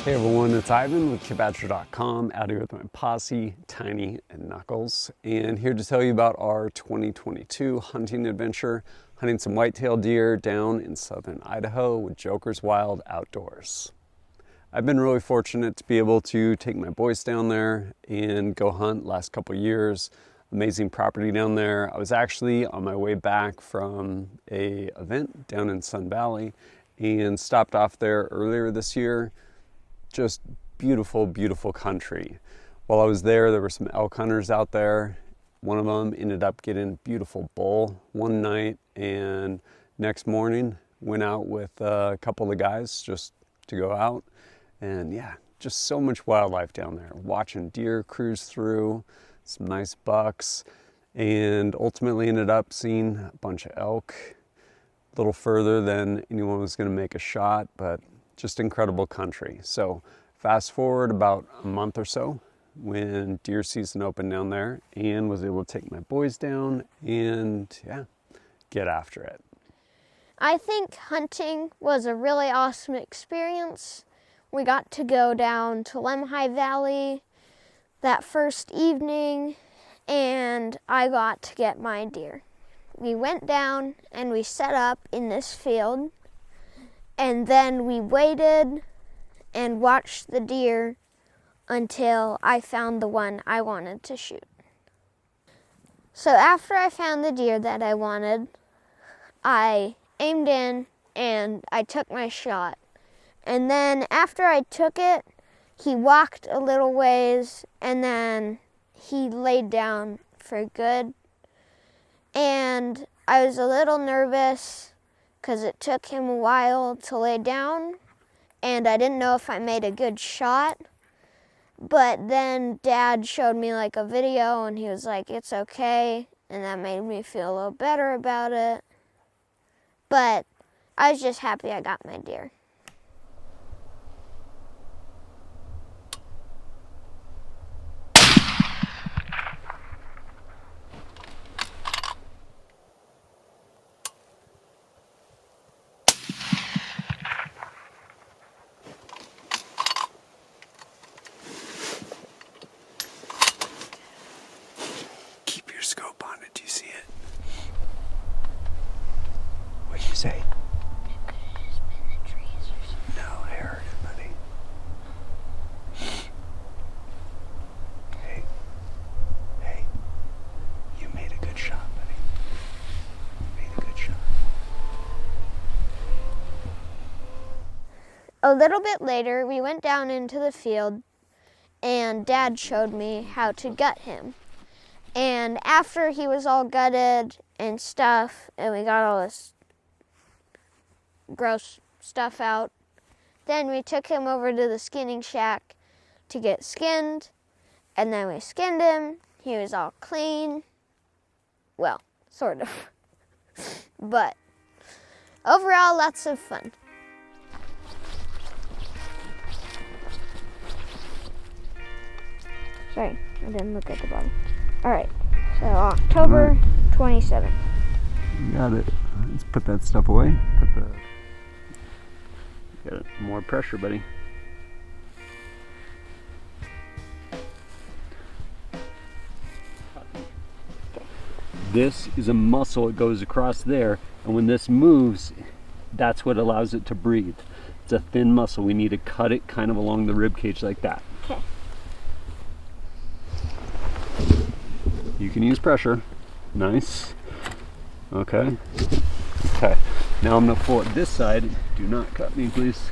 Hey everyone, it's Ivan with KidBadger.com, out here with my posse, Tiny and Knuckles, and here to tell you about our 2022 hunting adventure, hunting some whitetail deer down in Southern Idaho with Joker's Wild Outdoors. I've been really fortunate to be able to take my boys down there and go hunt last couple years. Amazing property down there. I was actually on my way back from an event down in Sun Valley and stopped off there earlier this year. Just beautiful, beautiful country. While I was there, there were some elk hunters out there. One of them ended up getting a beautiful bull one night, and next morning went out with a couple of guys just to go out. And yeah, just so much wildlife down there. Watching deer cruise through, some nice bucks, and ultimately ended up seeing a bunch of elk a little further than anyone was going to make a shot, but just incredible country. So fast forward about a month or so when deer season opened down there, and was able to take my boys down and yeah, get after it. I think hunting was a really awesome experience. We got to go down to Lemhi Valley that first evening, and I got to get my deer. We went down and we set up in this field, and then we waited and watched the deer until I found the one I wanted to shoot. So after I found the deer that I wanted, I aimed in and I took my shot. And then after I took it, he walked a little ways and then he laid down for good. And I was a little nervous because it took him a while to lay down, and I didn't know if I made a good shot. But then Dad showed me like a video, and he was like, it's okay, and that made me feel a little better about it. But I was just happy I got my deer. Scope on it. Do you see it? What do you say? It could have just been the trees or something. No, I heard it, buddy. Hey, you made a good shot, buddy. You made a good shot. A little bit later, we went down into the field, and Dad showed me how to gut him. And after he was all gutted and stuff, and we got all this gross stuff out, then we took him over to the skinning shack to get skinned, and then we skinned him. He was all clean. Well, sort of. But overall, lots of fun. Sorry, I didn't look at the bottom. All right, so October 27th. You got it. Let's put that stuff away. Got it. More pressure, buddy. This is a muscle. It goes across there, and when this moves, that's what allows it to breathe. It's a thin muscle. We need to cut it kind of along the rib cage like that. Okay. You can use pressure. Nice. Okay. Okay. Now I'm going to pull it this side. Do not cut me, please.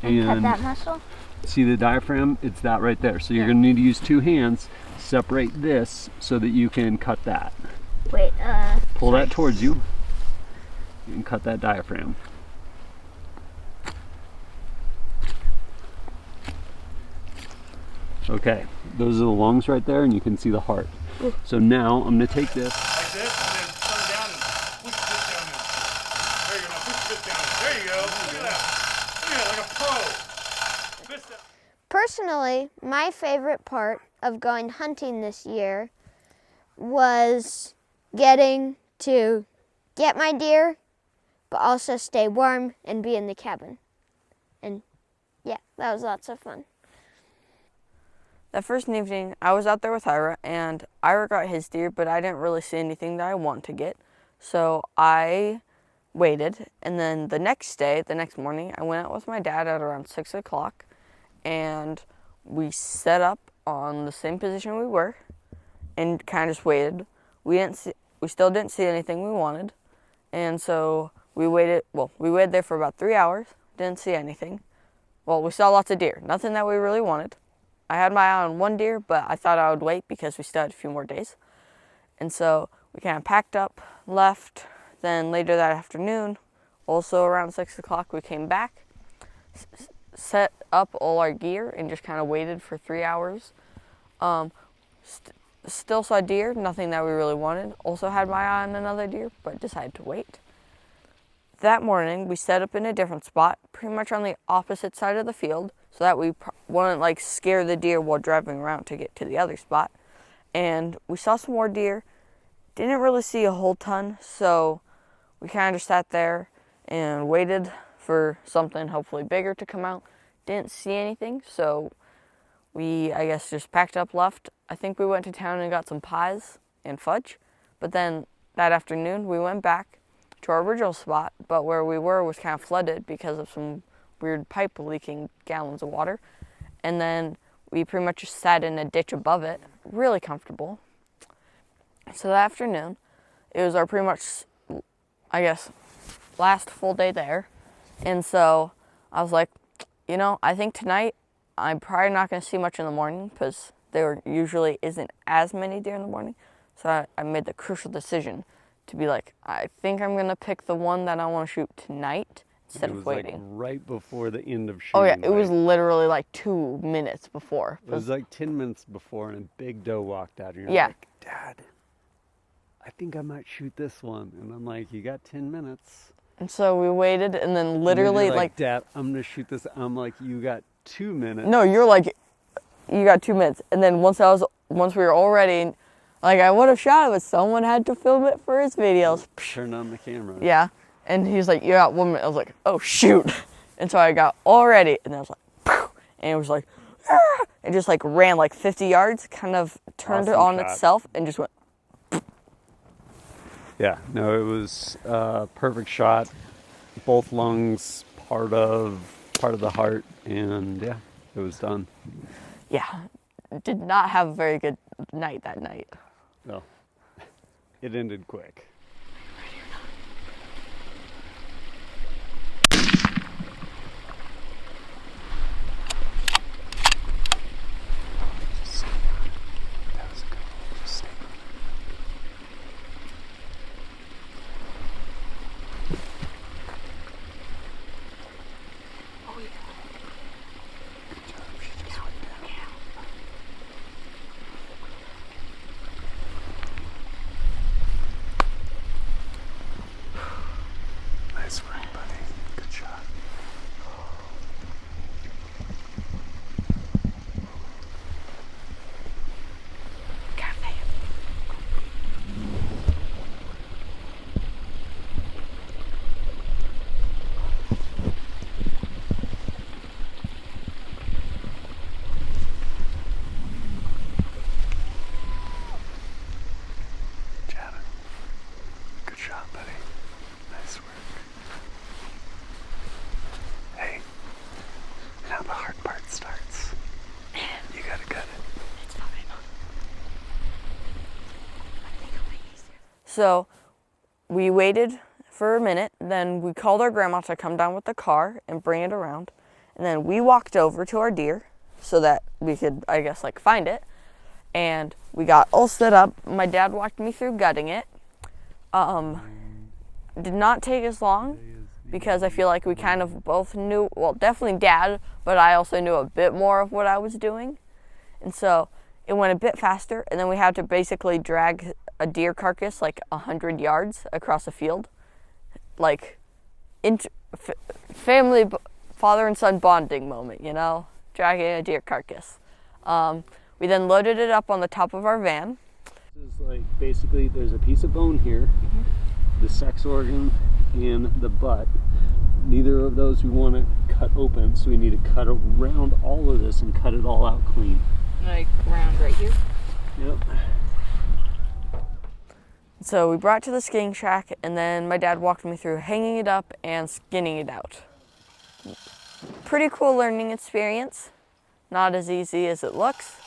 And cut that muscle? See the diaphragm? It's that right there. So you're going to need to use two hands. Separate this so that you can cut that. Wait, pull that towards you and cut that diaphragm. Okay. Those are the lungs right there, and you can see the heart. So now I'm going to take this. Like this, and then turn it down and push this down in. There you go, now push this down. There you go, look at that. Look at that, like a pro. Fist down. Personally, my favorite part of going hunting this year was getting to get my deer, but also stay warm and be in the cabin. And Yeah, that was lots of fun. That first evening, I was out there with Ira, and Ira got his deer, but I didn't really see anything that I wanted to get. So I waited, and then the next morning, I went out with my dad at around 6 o'clock, and we set up on the same position we were, and kind of just waited. We still didn't see anything we wanted, and so we waited there for about 3 hours, didn't see anything. Well, we saw lots of deer, nothing that we really wanted. I had my eye on one deer, but I thought I would wait because we still had a few more days. And so we kind of packed up, left. Then later that afternoon, also around 6 o'clock, we came back, set up all our gear, and just kind of waited for 3 hours. Still saw deer, nothing that we really wanted. Also had my eye on another deer, but decided to wait. That morning, we set up in a different spot, pretty much on the opposite side of the field, so that we wouldn't scare the deer while driving around to get to the other spot. And we saw some more deer, didn't really see a whole ton, so we kind of just sat there and waited for something hopefully bigger to come out. Didn't see anything, so we, I guess, just packed up, left. I think we went to town and got some pies and fudge, but then that afternoon we went back to our original spot, but where we were was kind of flooded because of some weird pipe leaking gallons of water. And then we pretty much just sat in a ditch above it, really comfortable. So that afternoon, it was our pretty much, I guess, last full day there. And so I was like, I think tonight I'm probably not going to see much in the morning because there usually isn't as many deer in the morning. So I made the crucial decision to be like, I think I'm going to pick the one that I want to shoot tonight instead of waiting. It was right before the end of shooting. Oh yeah, it was literally 2 minutes before. It was 10 minutes before, and a big doe walked out, and you're yeah. like, Dad, I think I might shoot this one. And I'm like, you got 10 minutes. And so we waited, and then literally and Dad, I'm going to shoot this. I'm like, you got 2 minutes. No, you're like, you got 2 minutes. And then once we were all ready, I would have shot it, but someone had to film it for his videos. Turn on the camera. Yeah. And he was like, you got 1 minute. I was like, oh, shoot. And so I got all ready, and I was like, poof, and it was like, ah! It just ran 50 yards, kind of turned it on itself, and just went. Yeah, no, it was a perfect shot. Both lungs, part of the heart, and yeah, it was done. Yeah, did not have a very good night that night. No, it ended quick. Nice work, buddy. Good shot. Jatta. Good shot, buddy. Nice work. Hey, now the hard part starts. You gotta cut it. It's fine. I think it'll be easier. So we waited for a minute, then we called our grandma to come down with the car and bring it around. And then we walked over to our deer so that we could, I guess, find it. And we got all set up. My dad walked me through gutting it. Did not take as long because I feel like we kind of both knew, well, definitely Dad, but I also knew a bit more of what I was doing. And so it went a bit faster, and then we had to basically drag a deer carcass 100 yards across a field. Family, father and son bonding moment, dragging a deer carcass. We then loaded it up on the top of our van. This is basically, there's a piece of bone here, the sex organ and the butt. Neither of those we want to cut open, so we need to cut around all of this and cut it all out clean. Like around right here. Yep. So we brought it to the skinning shack, and then my dad walked me through hanging it up and skinning it out. Pretty cool learning experience. Not as easy as it looks.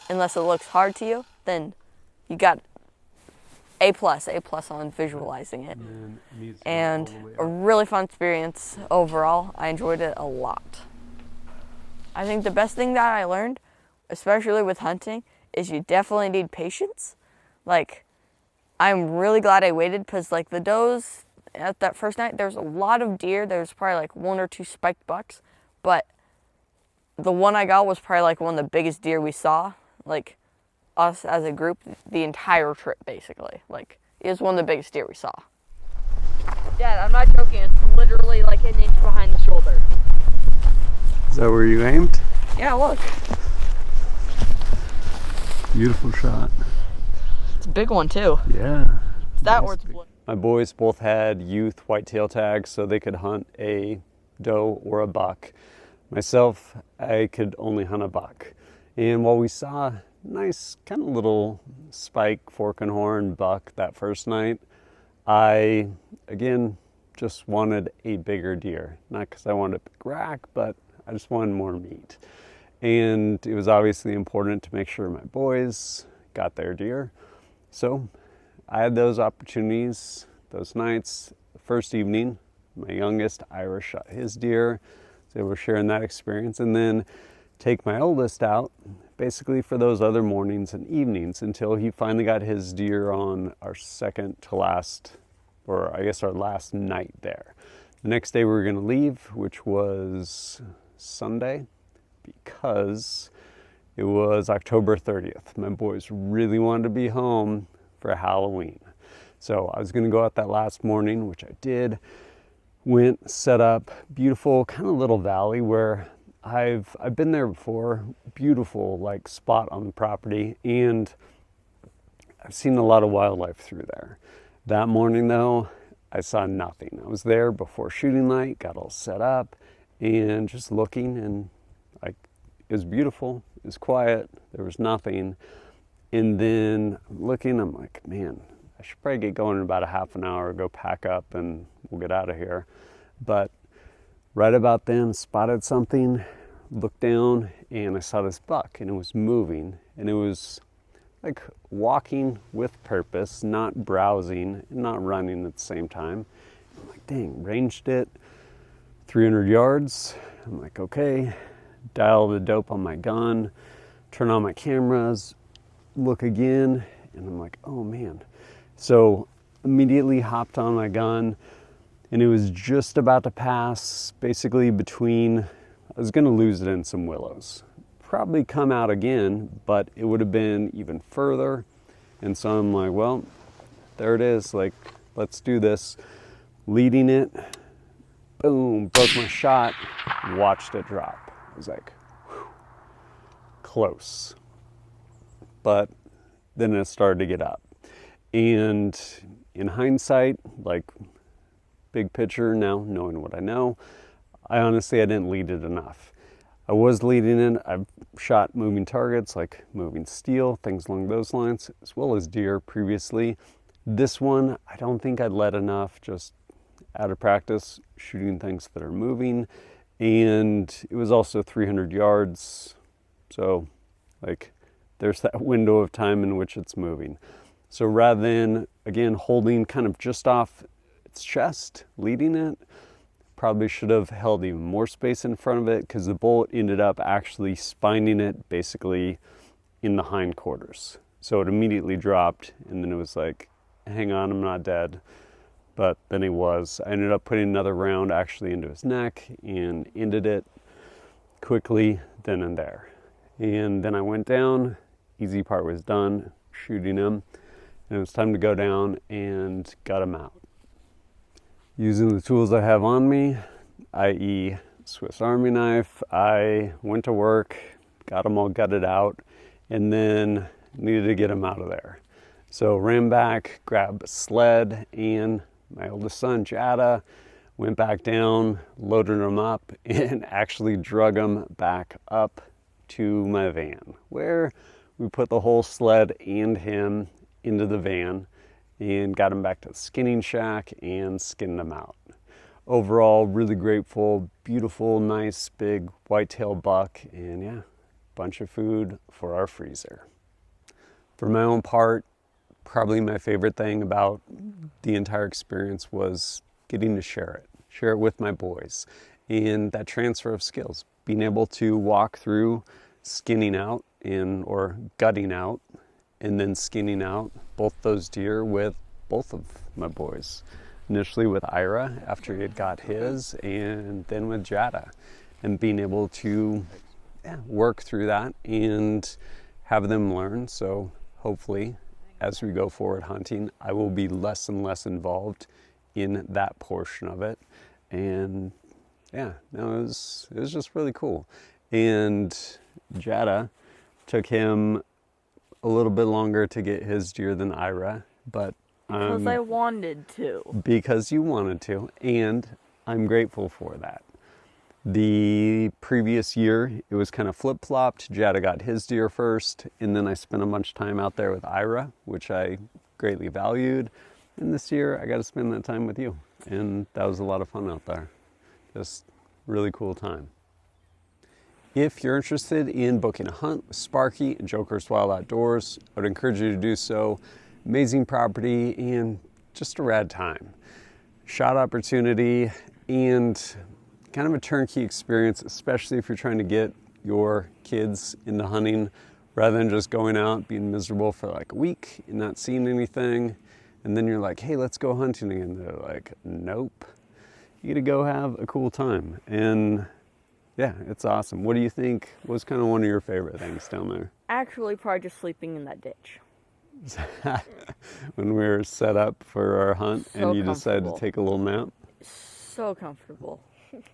Unless it looks hard to you, then you got A+ on visualizing it. And a really fun experience overall. I enjoyed it a lot. I think the best thing that I learned, especially with hunting, is you definitely need patience. Like, I'm really glad I waited, because like the does at that first night, there's a lot of deer. There's probably like 1 or 2 spiked bucks, but the one I got was probably like one of the biggest deer we saw, like us as a group, the entire trip basically. Like, it was one of the biggest deer we saw. Dad, I'm not joking, it's literally like an inch behind the shoulder. Is that where you aimed? Yeah, look. Beautiful shot. It's a big one too. Yeah. That Nice or it's big- blue. My boys both had youth whitetail tags, so they could hunt a doe or a buck. Myself, I could only hunt a buck. And while we saw a nice kind of little spike, fork and horn buck that first night, I, again, just wanted a bigger deer. Not because I wanted a big rack, but I just wanted more meat. And it was obviously important to make sure my boys got their deer. So I had those opportunities, those nights. The first evening, my youngest, Ira, shot his deer. So we're sharing that experience. And then take my oldest out basically for those other mornings and evenings until he finally got his deer on our second to last, or I guess our last night there. The next day we were gonna leave, which was Sunday, because it was October 30th. My boys really wanted to be home for Halloween. So I was gonna go out that last morning, which I did. Went, set up, beautiful kind of little valley where I've been there before, beautiful like spot on the property, and I've seen a lot of wildlife through there. That morning though, I saw nothing. I was there before shooting light, got all set up, and just looking, and like it was beautiful, it was quiet, there was nothing. And then looking, I'm like, man, I should probably get going in about a half an hour, go pack up, and we'll get out of here. But right about then, spotted something, looked down, and I saw this buck, and it was moving, and it was like walking with purpose, not browsing, and not running at the same time. I'm like, dang, ranged it 300 yards. I'm like, okay, dial the dope on my gun, turn on my cameras, look again, and I'm like, oh man. So immediately hopped on my gun, and it was just about to pass basically between, I was gonna lose it in some willows. Probably come out again, but it would have been even further. And so I'm like, well, there it is, like, let's do this. Leading it, boom, broke my shot, watched it drop. I was like, whew, close. But then it started to get up. And in hindsight, like big picture now, knowing what I know, I honestly didn't lead it enough. I was leading it. I've shot moving targets like moving steel, things along those lines, as well as deer previously. This one, I don't think I'd led enough, just out of practice, shooting things that are moving. And it was also 300 yards. So like there's that window of time in which it's moving. So rather than, again, holding kind of just off its chest, leading it, probably should have held even more space in front of it, because the bullet ended up actually spining it basically in the hindquarters. So it immediately dropped, and then it was like, hang on, I'm not dead. But then he was. I ended up putting another round actually into his neck and ended it quickly then and there. And then I went down, easy part was done, shooting him, and it was time to go down and gut him out. Using the tools I have on me, i.e. Swiss Army knife, I went to work, got them all gutted out, and then needed to get them out of there. So ran back, grabbed a sled, and my oldest son, Jatta, Went back down, loaded them up, and actually drug them back up to my van, where we put the whole sled and him into the van and got him back to the skinning shack and skinned him out. Overall, really grateful, beautiful, nice, big whitetail buck, and yeah, bunch of food for our freezer. For my own part, probably my favorite thing about the entire experience was getting to share it with my boys, and that transfer of skills, being able to walk through skinning out or gutting out and then skinning out both those deer with both of my boys. Initially with Ira after he had got his, and then with Jatta, and being able to work through that and have them learn. So hopefully as we go forward hunting, I will be less and less involved in that portion of it. And yeah, no, it was just really cool. And Jatta, took him a little bit longer to get his deer than Ira, but because I wanted to. Because you wanted to, and I'm grateful for that. The previous year, it was kind of flip-flopped. Jatta got his deer first, and then I spent a bunch of time out there with Ira, which I greatly valued. And this year, I got to spend that time with you, and that was a lot of fun out there. Just really cool time. If you're interested in booking a hunt with Sparky and Joker's Wild Outdoors, I would encourage you to do so. Amazing property and just a rad time. Shot opportunity and kind of a turnkey experience, especially if you're trying to get your kids into hunting rather than just going out, being miserable for like a week and not seeing anything. And then you're like, hey, let's go hunting again. They're like, nope. You get to go have a cool time. And yeah, it's awesome. What do you think was kind of one of your favorite things down there? Actually, probably just sleeping in that ditch. When we were set up for our hunt So and you decided to take a little nap? So comfortable.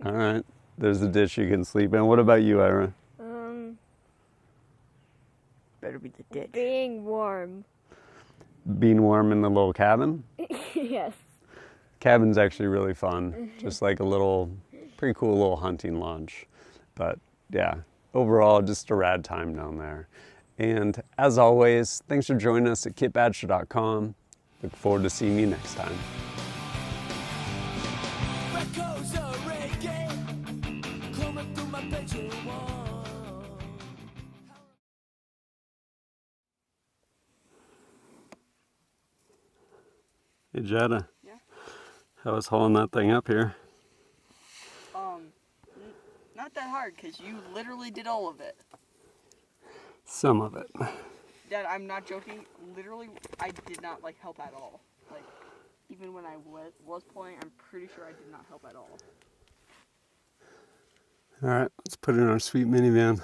All right. There's a ditch you can sleep in. What about you, Ira? Better be the ditch. Being warm. Being warm in the little cabin? Yes. Cabin's actually really fun. Just like a little, pretty cool little hunting lodge. But yeah, overall, just a rad time down there. And as always, thanks for joining us at kitbadger.com. Look forward to seeing you next time. Hey Jatta. Yeah? How was hauling that thing up here? Not that hard, because you literally did all of it. Some of it. Dad, I'm not joking. Literally, I did not, help at all. Even when I was pulling, I'm pretty sure I did not help at all. All right, let's put it in our sweet minivan.